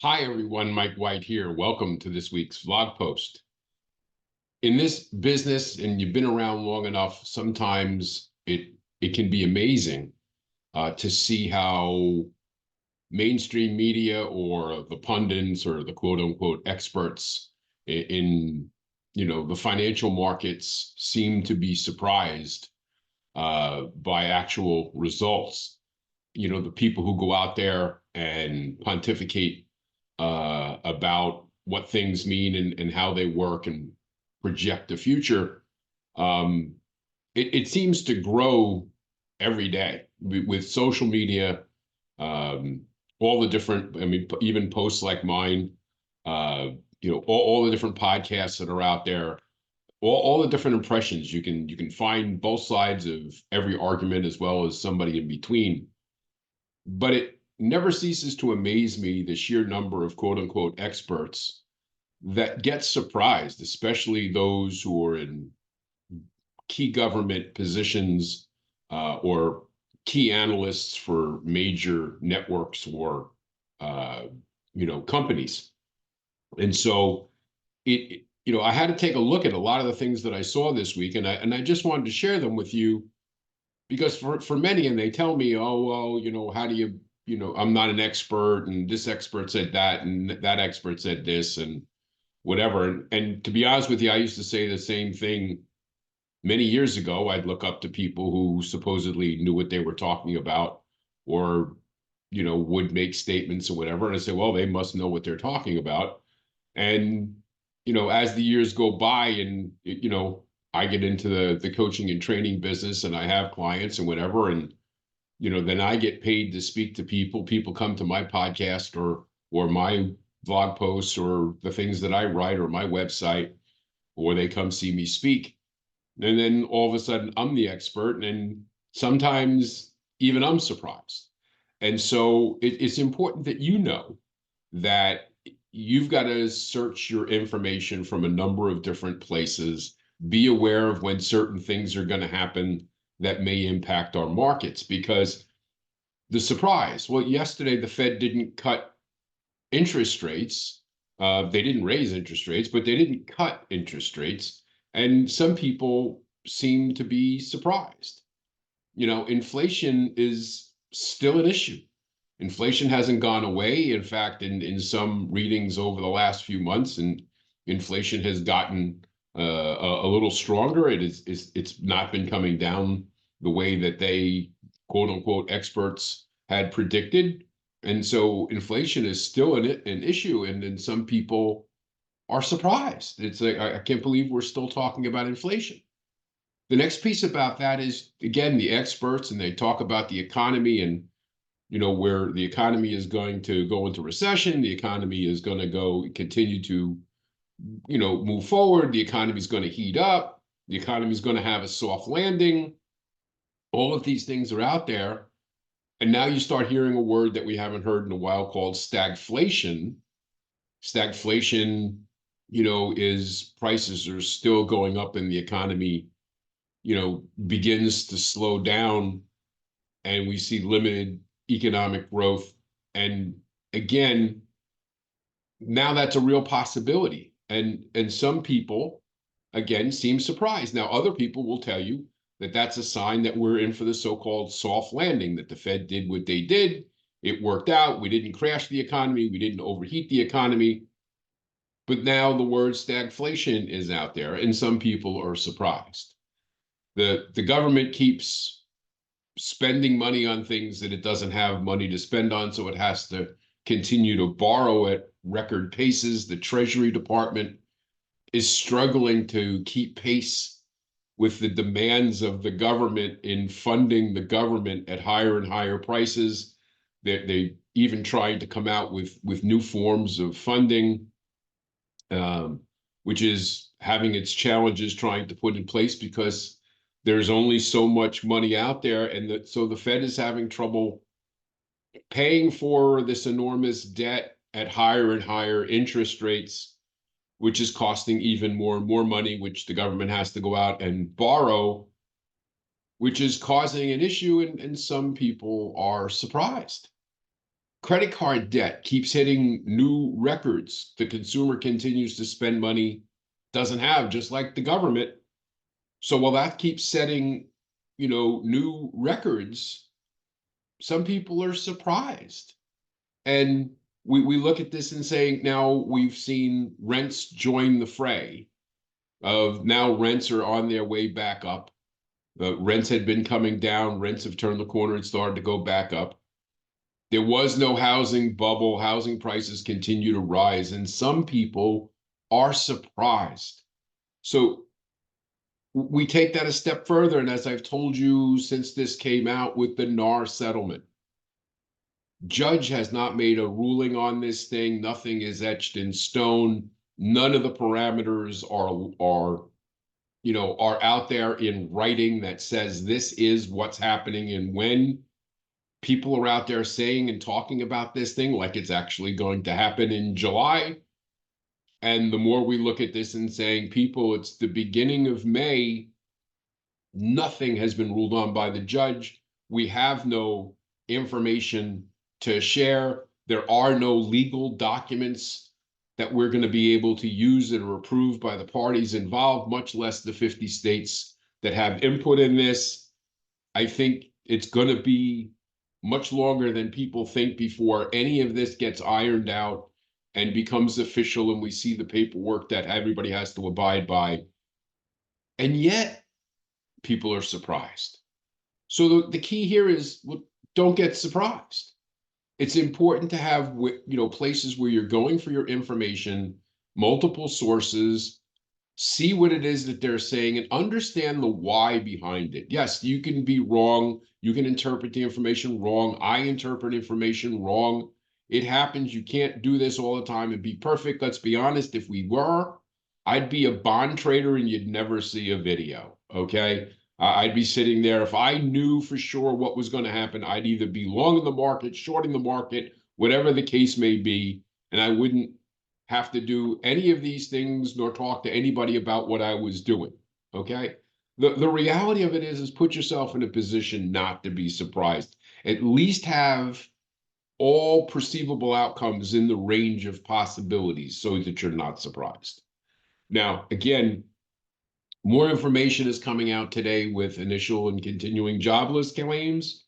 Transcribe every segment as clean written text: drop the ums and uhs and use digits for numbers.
Hi everyone, Mike White here. Welcome to this week's vlog post. In this business, and you've been around long enough, sometimes it can be amazing to see how mainstream media or the pundits or the quote unquote experts in the financial markets seem to be surprised by actual results. The people who go out there and pontificate about what things mean and how they work and project the future, um, it seems to grow every day with social media, um, all the different, I mean, even posts like mine, all the different podcasts that are out there, all the different impressions. You can find both sides of every argument as well as somebody in between. But it never ceases to amaze me the sheer number of quote unquote experts that get surprised, especially those who are in key government positions or key analysts for major networks or companies. And so I had to take a look at a lot of the things that I saw this week, and I just wanted to share them with you because for many, and they tell me, oh well, how do you, I'm not an expert, and this expert said that, and that expert said this, and whatever. And to be honest with you, I used to say the same thing many years ago. I'd look up to people who supposedly knew what they were talking about, or would make statements or whatever, and I say, well, they must know what they're talking about. And as the years go by, and I get into the coaching and training business, and I have clients and whatever, and then I get paid to speak to people. People come to my podcast or my blog posts or the things that I write or my website, or they come see me speak. And then all of a sudden I'm the expert, and sometimes even I'm surprised. And so it's important that you know that you've got to search your information from a number of different places. Be aware of when certain things are going to happen that may impact our markets, because the surprise, well, yesterday the Fed didn't cut interest rates. They didn't raise interest rates, but they didn't cut interest rates. And some people seem to be surprised. Inflation is still an issue. Inflation hasn't gone away. In fact, in some readings over the last few months, and inflation has gotten a little stronger. It's not been coming down the way that they, quote unquote, experts had predicted. And so inflation is still an issue. And then some people are surprised. It's like, I can't believe we're still talking about inflation. The next piece about that is, again, the experts, and they talk about the economy and where the economy is going to go into recession, the economy is going to continue to, move forward, the economy is going to heat up, the economy is going to have a soft landing. All of these things are out there. And now you start hearing a word that we haven't heard in a while called stagflation. Stagflation, is prices are still going up and the economy, begins to slow down, and we see limited economic growth. And again, now that's a real possibility. And some people, again, seem surprised. Now, other people will tell you that that's a sign that we're in for the so-called soft landing, that the Fed did what they did. It worked out. We didn't crash the economy. We didn't overheat the economy. But now the word stagflation is out there, and some people are surprised. The government keeps spending money on things that it doesn't have money to spend on, so it has to continue to borrow at record paces. The Treasury Department is struggling to keep pace with the demands of the government in funding the government at higher and higher prices. They even trying to come out with new forms of funding, which is having its challenges trying to put in place because there's only so much money out there. And so the Fed is having trouble paying for this enormous debt at higher and higher interest rates, which is costing even more and more money, which the government has to go out and borrow, which is causing an issue. And some people are surprised. Credit card debt keeps hitting new records. The consumer continues to spend money doesn't have, just like the government. So while that keeps setting, new records, some people are surprised. And we look at this and saying, now we've seen rents join the fray of now rents are on their way back up. Rents had been coming down, rents have turned the corner and started to go back up. There was no housing bubble. Housing prices continue to rise, and some people are surprised. So we take that a step further. And as I've told you since this came out with the NAR settlement, judge has not made a ruling on this thing. Nothing is etched in stone. None of the parameters are out there in writing that says this is what's happening. And when people are out there saying and talking about this thing like it's actually going to happen in July. And the more we look at this and saying, people, it's the beginning of May, nothing has been ruled on by the judge. We have no information to share. There are no legal documents that we're going to be able to use that are approved by the parties involved, much less the 50 states that have input in this. I think it's going to be much longer than people think before any of this gets ironed out and becomes official and we see the paperwork that everybody has to abide by. And yet people are surprised. So the key here is, look, don't get surprised. It's important to have places where you're going for your information, multiple sources, see what it is that they're saying and understand the why behind it. Yes, you can be wrong. You can interpret the information wrong. I interpret information wrong. It happens. You can't do this all the time and be perfect. Let's be honest. If we were, I'd be a bond trader and you'd never see a video. Okay. I'd be sitting there. If I knew for sure what was going to happen, I'd either be long in the market, shorting the market, whatever the case may be. And I wouldn't have to do any of these things nor talk to anybody about what I was doing. Okay. The reality of it is put yourself in a position not to be surprised. At least have all perceivable outcomes in the range of possibilities so that you're not surprised. Now, again, more information is coming out today with initial and continuing jobless claims.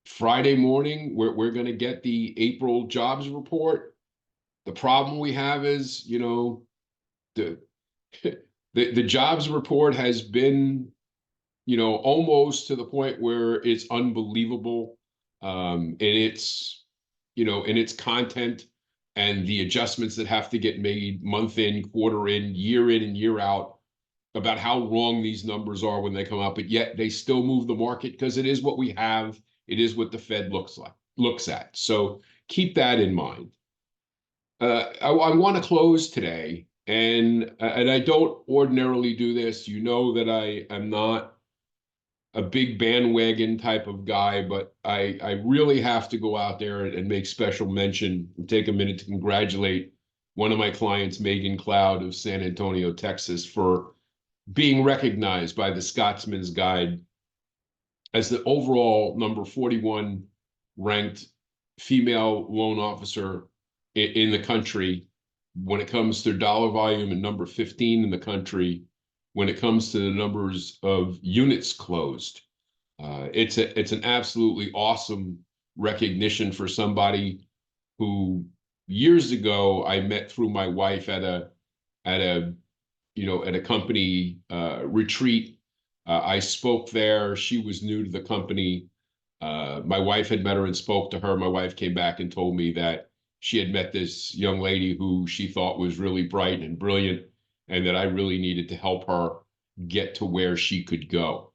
Friday morning, we're going to get the April jobs report. The problem we have is, the jobs report has been, almost to the point where it's unbelievable in its content and the adjustments that have to get made month in, quarter in, and year out about how wrong these numbers are when they come out. But yet they still move the market because it is what we have. It is what the Fed looks at. So keep that in mind. I want to close today, and I don't ordinarily do this. You know that I am not a big bandwagon type of guy, but I really have to go out there and make special mention and take a minute to congratulate one of my clients, Megan Cloud of San Antonio, Texas, for being recognized by the Scotsman's Guide as the overall number 41 ranked female loan officer in the country when it comes to dollar volume, and number 15 in the country when it comes to the numbers of units closed. It's an absolutely awesome recognition for somebody who years ago I met through my wife at a company retreat. I spoke there. She was new to the company. My wife had met her and spoke to her. My wife came back and told me that she had met this young lady who she thought was really bright and brilliant, and that I really needed to help her get to where she could go.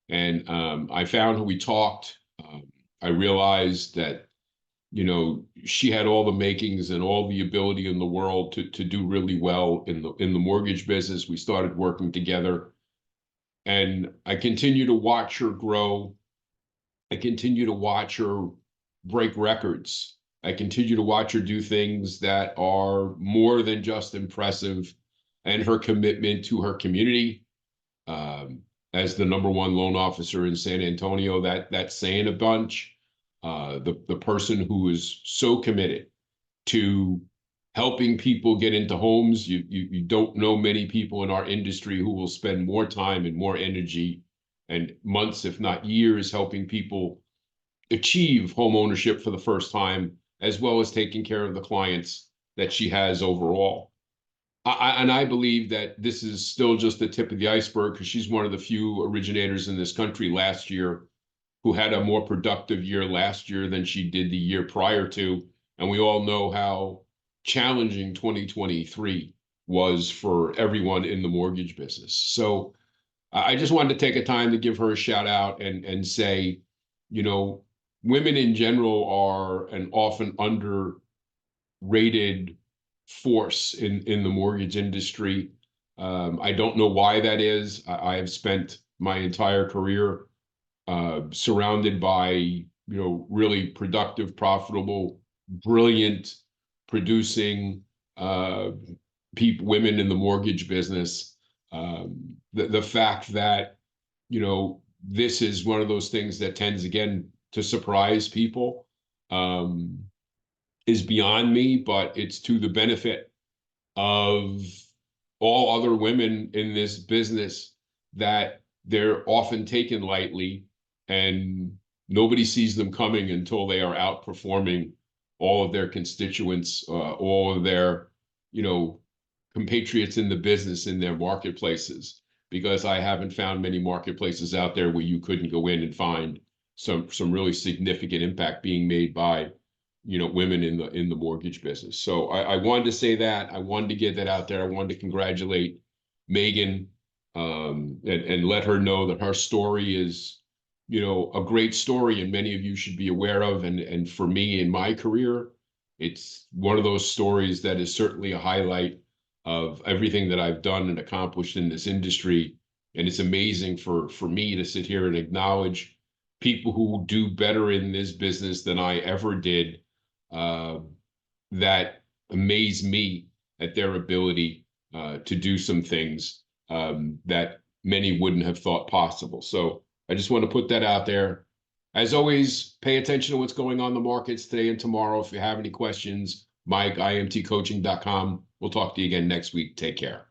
And I found her, we talked. I realized that, she had all the makings and all the ability in the world to do really well in the mortgage business. We started working together, and I continue to watch her grow. I continue to watch her break records. I continue to watch her do things that are more than just impressive, and her commitment to her community as the number one loan officer in San Antonio, that's saying a bunch. the person who is so committed to helping people get into homes. You don't know many people in our industry who will spend more time and more energy and months, if not years, helping people achieve home ownership for the first time, as well as taking care of the clients that she has overall. And I believe that this is still just the tip of the iceberg, because she's one of the few originators in this country last year who had a more productive year last year than she did the year prior to. And we all know how challenging 2023 was for everyone in the mortgage business. So I just wanted to take a time to give her a shout out and say, you know, women in general are an often underrated force in the mortgage industry. I don't know why that is. I have spent my entire career surrounded by really productive, profitable, brilliant, producing women in the mortgage business. The fact that this is one of those things that tends again to surprise people is beyond me, but it's to the benefit of all other women in this business, that they're often taken lightly and nobody sees them coming until they are outperforming all of their constituents, all of their, compatriots in the business, in their marketplaces. Because I haven't found many marketplaces out there where you couldn't go in and find some really significant impact being made by women in the mortgage business. So I wanted to say that. I wanted to get that out there. I wanted to congratulate Megan, and let her know that her story is a great story, and many of you should be aware of. And for me, in my career, it's one of those stories that is certainly a highlight of everything that I've done and accomplished in this industry. And it's amazing for me to sit here and acknowledge people who do better in this business than I ever did, that amaze me at their ability to do some things that many wouldn't have thought possible. So I just want to put that out there. As always, pay attention to what's going on in the markets today and tomorrow. If you have any questions, Mike, imtcoaching.com. We'll talk to you again next week. Take care.